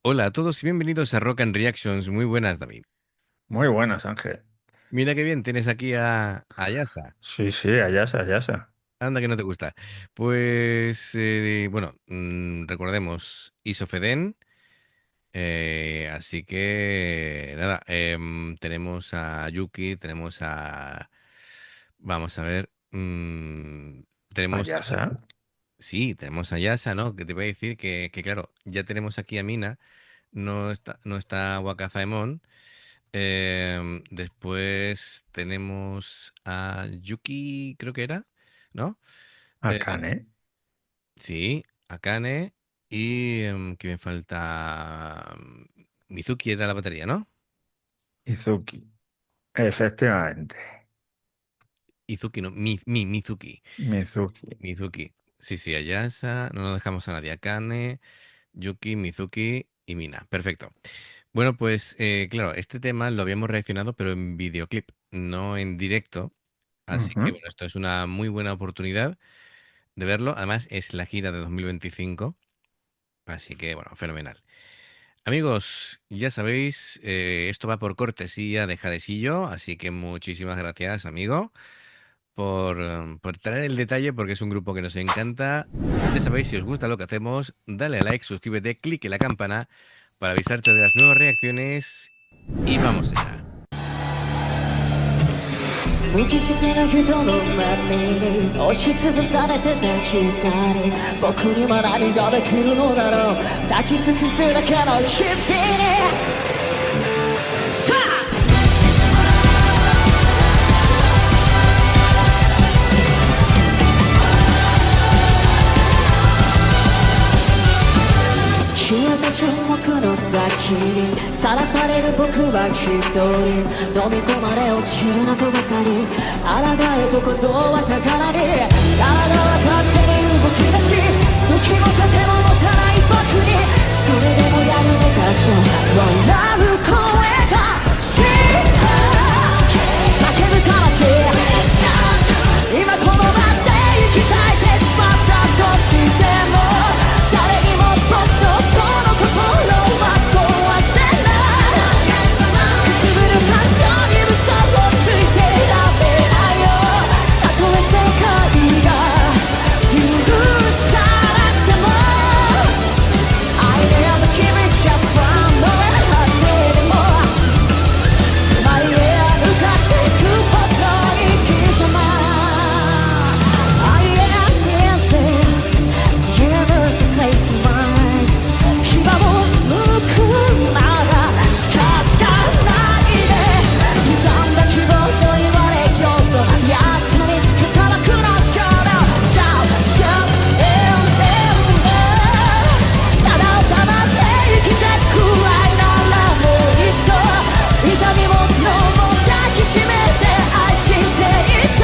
Hola a todos y bienvenidos a Rock and Reactions. Muy buenas, David. Muy buenas, Ángel. Mira qué bien, tienes aquí a Yasa. Sí, sí, allá allá. Anda que no te gusta. Pues, bueno, recordemos Isofeden. Así que, nada, tenemos a Yuki, tenemos a... Vamos a ver. Tenemos... Allá. Sí, tenemos a Yasa, ¿no? Que te voy a decir que, claro, ya tenemos aquí a Mina. No está Wakazaemon. Después tenemos a Yuki, creo que era, ¿no? Eh, Akane. sí, Akane. Y que me falta. Mizuki era la batería, ¿no? Izuki. Efectivamente. Izuki, no, Mizuki. Mizuki. Mizuki. Sí, sí, Ayasa. No nos dejamos a nadie. Akane, Yuki, Mizuki y Mina. Perfecto. Bueno, pues claro, este tema lo habíamos reaccionado, pero en videoclip, no en directo. Así que Ujú. bueno, esto es una muy buena oportunidad de verlo. Además, es la gira de 2025. Así que bueno, fenomenal. Amigos, ya sabéis, esto va por cortesía de Jadesillo. Así que muchísimas gracias, amigo, por traer el detalle, porque es un grupo que nos encanta. Ya sabéis, si os gusta lo que hacemos, dale a like, suscríbete, clique la campana para avisarte de las nuevas reacciones. Y vamos allá. 無機質な人の目に押しつぶされてた光僕には何ができるのだろう抱き尽くすだけの日々にさあ消えた沈黙の先にさらされる僕は一人飲み込まれ落ちるなとばかり抗えとことは宝に体は勝手に動き出し武器も盾も持たない僕にそれでもやるのかと笑う声がした叫ぶ魂今この場で生き絶えてしまったとしても誰にも僕とこの心は壊せないくすぶる感情に嘘をついて選べないよたとえ世界が許さなくても I never keep it just one more 果てでも前へ向かっていく僕の生き様 I am dancing give us a place of minds 牙を向くなら近づかないで歪んだ希望と言われようとやっと見つけた楽の衝動 Shout, shout,ただ収まって生きてく愛ならもういっそ痛みも苦悩も抱きしめて愛していた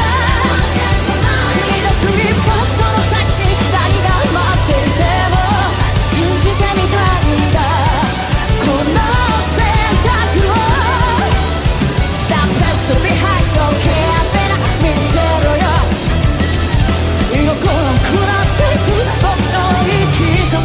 踏み出す一歩その先に何が待っていても信じてみたいんだこの選択を That best to be high so careful 見てろよ居心食らっていく僕の生き様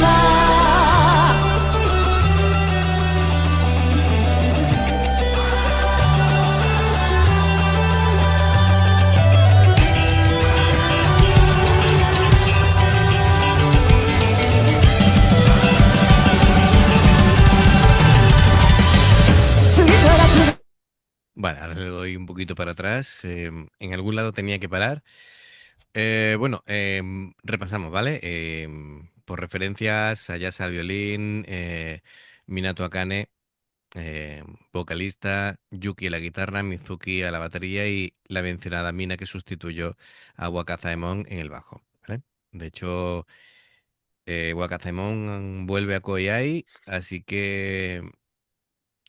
Vale, ahora le doy un poquito para atrás. En algún lado tenía que parar. Bueno, repasamos, ¿vale? Por referencias, Ayasa al violín, Minato Akane, vocalista, Yuki a la guitarra, Mizuki a la batería y la mencionada Mina que sustituyó a Wakazaemon en el bajo, ¿vale? De hecho, Wakazaemon vuelve a Koei, así que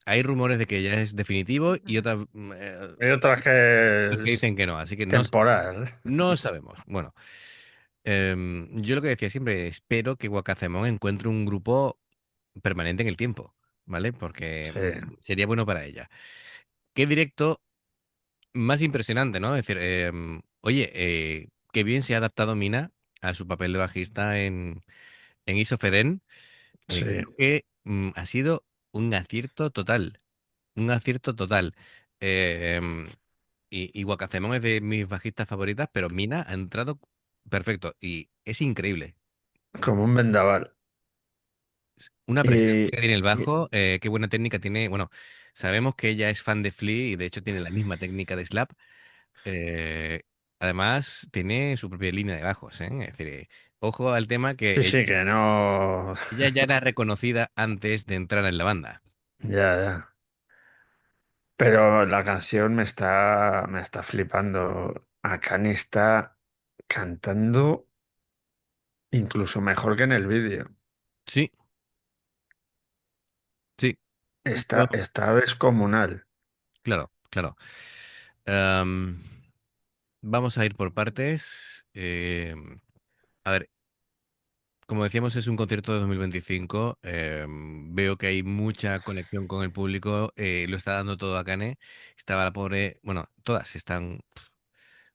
hay rumores de que ya es definitivo y Hay otra que que es dicen que no, así que no, temporal. no sabemos. Bueno, yo lo que decía siempre, espero que Wakazaemon encuentre un grupo permanente en el tiempo, ¿vale? Porque Sí, sería bueno para ella. Qué directo más impresionante, ¿no? Es decir, oye, qué bien se ha adaptado Mina a su papel de bajista en Isofeden. sí. Creo que ha sido un acierto total. Un acierto total. Eh, em, y Guacamole es de mis bajistas favoritas, pero Mina ha entrado perfecto. Y es increíble. como un vendaval. Una presencia Y, que tiene el y- bajo, qué buena técnica tiene. Bueno, sabemos que ella es fan de Flea y de hecho tiene la misma técnica de Slap. Eh, además, tiene su propia línea de bajos, ¿eh? Es decir, ojo al tema sí, que sí, que no. ella ya era reconocida antes de entrar en la banda. Ya, ya. Pero la canción me está flipando. Akane está cantando incluso mejor que en el vídeo. Sí, sí. Está, Yo- está descomunal. claro, claro. Am, vamos a ir por partes. A ver, como decíamos, es un concierto de 2025. Veo que hay mucha conexión con el público. Lo está dando todo a Kane. Estaba la pobre, bueno, todas están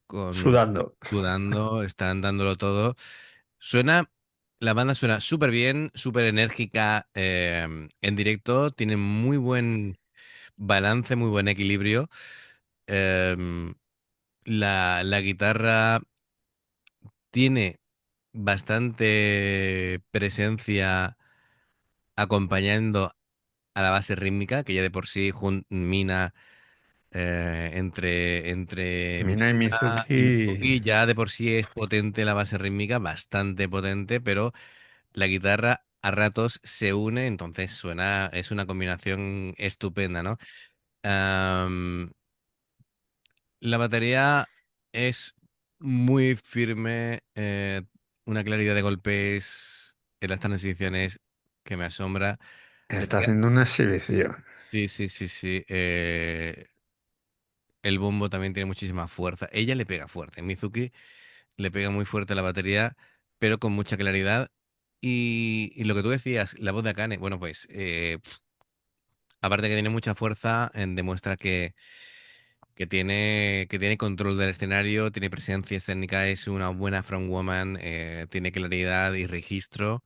con Sudando. sudando, están dándolo todo. Suena, la banda suena súper bien, súper enérgica en directo. Tiene muy buen balance, muy buen equilibrio. Em, la guitarra tiene bastante presencia acompañando a la base rítmica, que ya de por sí Mina entre Mina y Mina y Mizuki. Mizuki ya de por sí es potente la base rítmica, bastante potente, pero la guitarra a ratos se une, entonces suena, es una combinación estupenda, ¿no? Am, la batería es muy firme, una claridad de golpes en las transiciones que me asombra. Le Está pega- haciendo una exhibición. Sí, sí, sí, sí. El bombo también tiene muchísima fuerza. Ella le pega fuerte. Mizuki le pega muy fuerte a la batería, pero con mucha claridad. Y lo que tú decías, la voz de Akane, bueno, pues aparte que tiene mucha fuerza, demuestra que tiene control del escenario, tiene presencia escénica, es una buena frontwoman, tiene claridad y registro.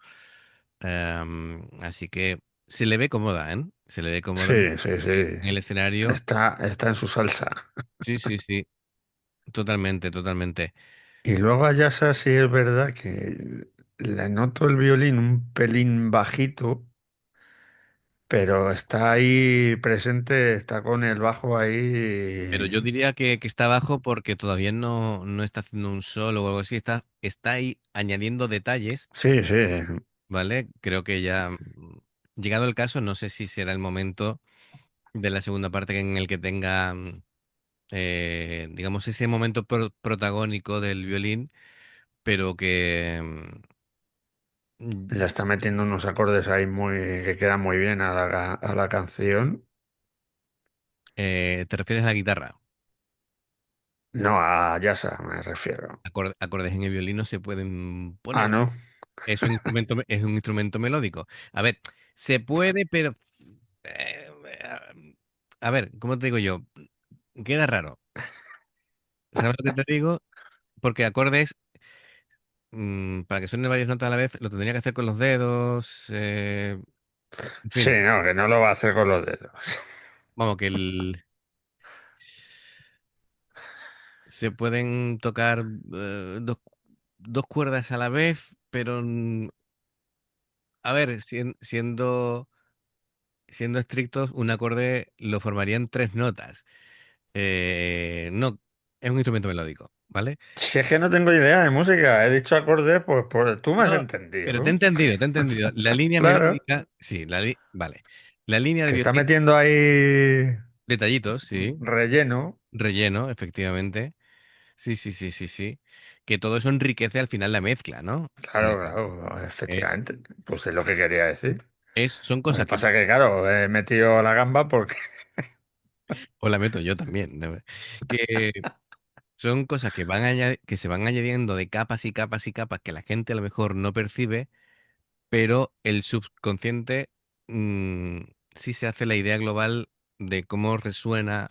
Así que se le ve cómoda, ¿eh? Se le ve cómoda Sí, sí, sí. en el escenario. Está en su salsa. Sí, sí, sí, totalmente, totalmente. Y luego a Yasa sí es verdad que le noto el violín un pelín bajito, pero está ahí presente, está con el bajo Pero yo ahí. diría que está abajo porque todavía no está haciendo un solo o algo así. Está ahí añadiendo detalles, Sí, sí. ¿vale? Creo que ya, llegado el caso, no sé si será el momento de la segunda parte en el que tenga, digamos, ese momento protagónico del violín, pero que... Le está metiendo unos acordes ahí que quedan muy bien a la canción. ¿te refieres a la guitarra? No, a Yasa me refiero. Acordes en el violín no se pueden Ah, poner. no. Es un instrumento melódico. A ver, se puede, pero... eh, a ver, ¿cómo te digo yo? Queda raro. ¿Sabes lo que te digo? Porque acordes, para que suenen varias notas a la vez, lo tendría que hacer con los dedos. En Sí, fin, no, que no lo va a hacer con los dedos. vamos, que se pueden tocar dos cuerdas a la vez, pero a ver, siendo estrictos, un acorde lo formarían tres notas. No, es un instrumento melódico, ¿vale? Si es que no tengo idea de música, he dicho acordes, pues tú me has No, pero te he entendido. entendido, te he entendido. La línea Claro, melódica, sí, vale. La línea de que está violín, metiendo ahí detallitos, sí. relleno. Relleno, efectivamente. Sí, sí, sí, sí, sí. Que todo eso enriquece al final la mezcla, ¿no? Claro, claro, Eh, efectivamente. Pues es lo que quería decir. son Lo que cosas que, pasa que, claro, he metido la gamba porque o la meto yo también, ¿no? Que son cosas que se van añadiendo de capas y capas y capas que la gente a lo mejor no percibe, pero el subconsciente mm, sí se hace la idea global de cómo resuena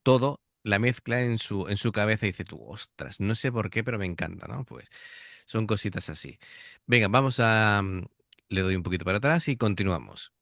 todo, la mezcla en su cabeza y dice tú, ostras, no sé por qué, pero me encanta, ¿no? Pues son cositas así. Venga, vamos a le doy un poquito para atrás y continuamos.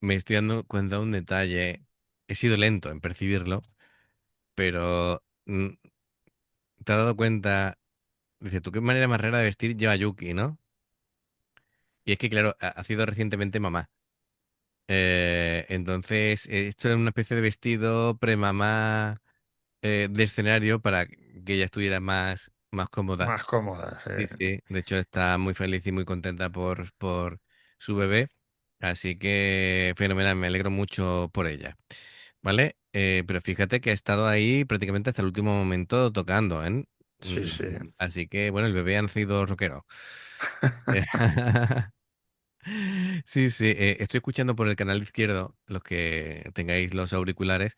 Me estoy dando cuenta de un detalle. He sido lento en percibirlo, pero te has dado cuenta. Dice, ¿tú qué manera más rara de vestir lleva Yuki, no? Y es que, claro, ha sido recientemente mamá. Entonces, esto es una especie de vestido premamá de escenario para que ella estuviera más cómoda. Más cómodas. Sí, sí. De hecho, está muy feliz y muy contenta por su bebé. Así que fenomenal, me alegro mucho por ella. ¿Vale? Pero fíjate que ha estado ahí prácticamente hasta el último momento tocando, ¿eh? Sí, sí. Así que, bueno, el bebé ha nacido rockero. Sí, sí, estoy escuchando por el canal izquierdo, los que tengáis los auriculares,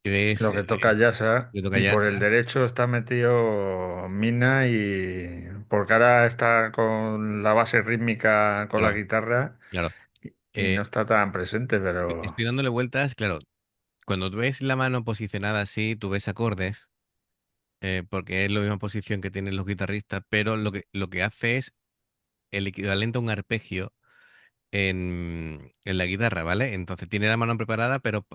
que es, Lo que toca Yasa. que toca Y por jazz. el derecho está metido Mina y porque ahora está con la base rítmica con la Claro, guitarra claro. y no Eh, está tan presente, pero estoy dándole vueltas, claro. Cuando tú ves la mano posicionada así, tú ves acordes, porque es la misma posición que tienen los guitarristas, pero lo que hace es el equivalente a un arpegio en la guitarra, ¿vale? Entonces tiene la mano preparada, pero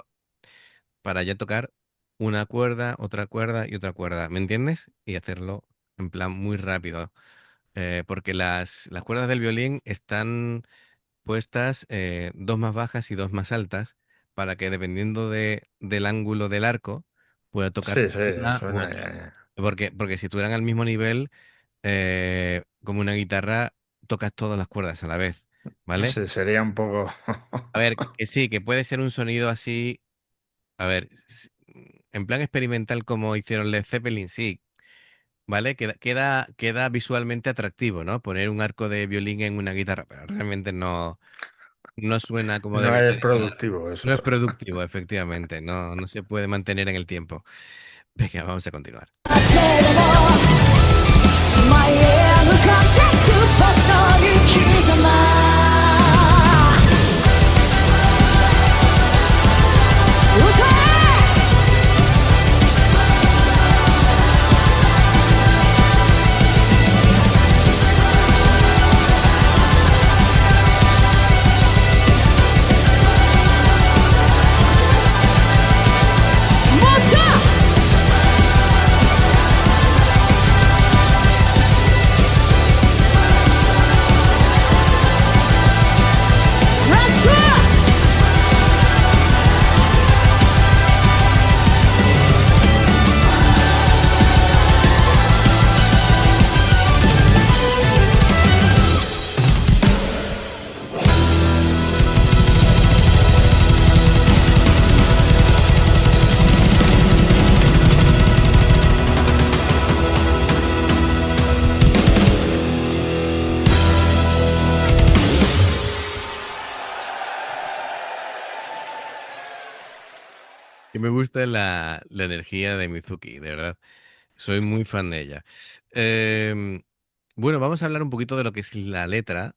para ya tocar una cuerda, otra cuerda y otra cuerda, ¿me entiendes? Y hacerlo en plan muy rápido, porque las cuerdas del violín están puestas dos más bajas y dos más altas, para que dependiendo del ángulo del arco pueda tocar sí, sí, una u suena. otra. Porque si estuvieran al mismo nivel, como una guitarra, tocas todas las cuerdas a la vez, ¿vale? Sí, sería un poco. A ver, que sí, que puede ser un sonido así, a ver, en plan experimental como hicieron Led Zeppelin, sí, ¿vale? Queda visualmente atractivo, ¿no? Poner un arco de violín en una guitarra, pero realmente no suena como No es debería de sonar. productivo eso. No es productivo, efectivamente, no se puede mantener en el tiempo. Venga, vamos a continuar. 前へ向かってくばかり刻ま歌え Let's go! Y me gusta la energía de Mizuki, de verdad. Soy muy fan de ella. Em, bueno, vamos a hablar un poquito de lo que es la letra,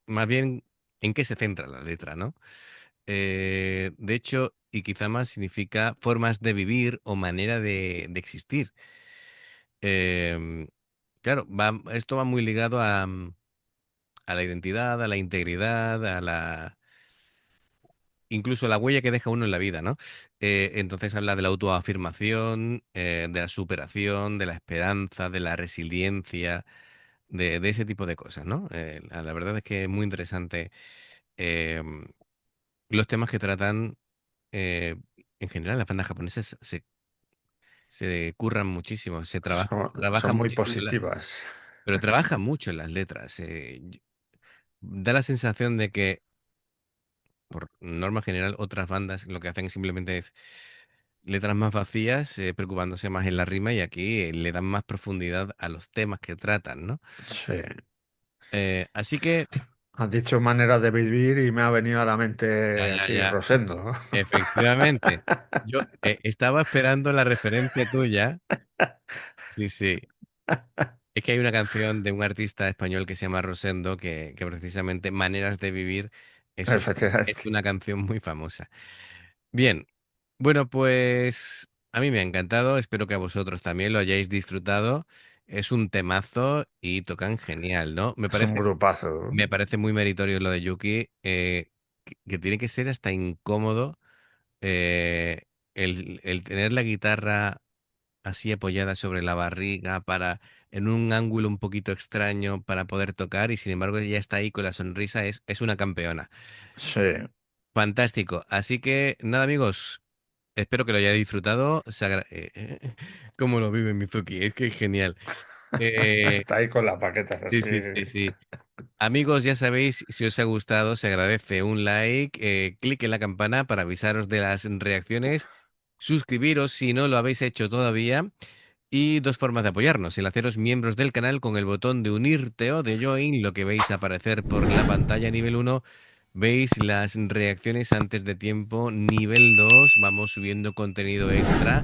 más bien en qué se centra la letra, ¿no? De hecho, y quizá más significa formas de vivir o manera de existir. Em, claro, esto va muy ligado a la identidad, a la integridad, incluso a la huella que deja uno en la vida, ¿no? Entonces habla de la autoafirmación, de la superación, de la esperanza, de la resiliencia, de ese tipo de cosas, ¿no? La verdad es que es muy interesante em, los temas que tratan. eh, en general, las bandas japonesas se curran muchísimo, Son trabaja muy muchísimo, positivas. pero trabaja mucho en las letras. Da la sensación de que, por norma general, otras bandas lo que hacen simplemente es letras más vacías, preocupándose más en la rima, y aquí le dan más profundidad a los temas que tratan, ¿no? Sí. Así que, Has dicho manera de vivir y me ha venido a la ya, mente ya, así, ya, Rosendo. efectivamente, yo estaba esperando la referencia tuya. Sí, sí. Es que hay una canción de un artista español que se llama Rosendo, que precisamente Maneras de Vivir es Efectivamente. una canción muy famosa. Bien, bueno, pues a mí me ha encantado, espero que a vosotros también lo hayáis disfrutado. Es un temazo y tocan genial, ¿no? Es un grupazo. Me parece muy meritorio lo de Yuki, que tiene que ser hasta incómodo eh, el tener la guitarra así apoyada sobre la barriga para en un ángulo un poquito extraño para poder tocar, y sin embargo ella está ahí con la sonrisa, es una campeona. Sí. Fantástico. Así que nada, amigos, espero que lo hayáis disfrutado. Cómo lo vive Mizuki, es que es genial. Eh, Está ahí con las paquetas sí, así. sí, sí, sí. Amigos, ya sabéis, si os ha gustado, se agradece un like, clic en la campana para avisaros de las reacciones, suscribiros si no lo habéis hecho todavía. Y dos formas de apoyarnos: el haceros miembros del canal con el botón de unirte o de join, lo que veis aparecer por la pantalla nivel 1. Veis las reacciones antes de tiempo. Nivel 2, vamos subiendo contenido extra.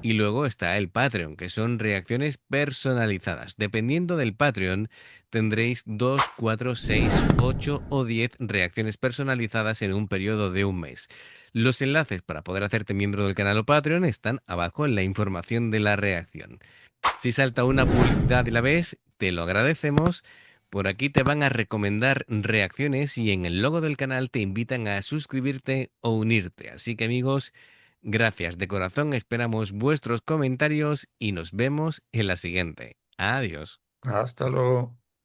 Y luego está el Patreon, que son reacciones personalizadas. Dependiendo del Patreon, tendréis 2, 4, 6, 8 o 10 reacciones personalizadas en un periodo de un mes. Los enlaces para poder hacerte miembro del canal o Patreon están abajo en la información de la reacción. Si salta una publicidad y la ves, te lo agradecemos. Por aquí te van a recomendar reacciones y en el logo del canal te invitan a suscribirte o unirte. Así que amigos, gracias de corazón, esperamos vuestros comentarios y nos vemos en la siguiente. Adiós. Hasta luego.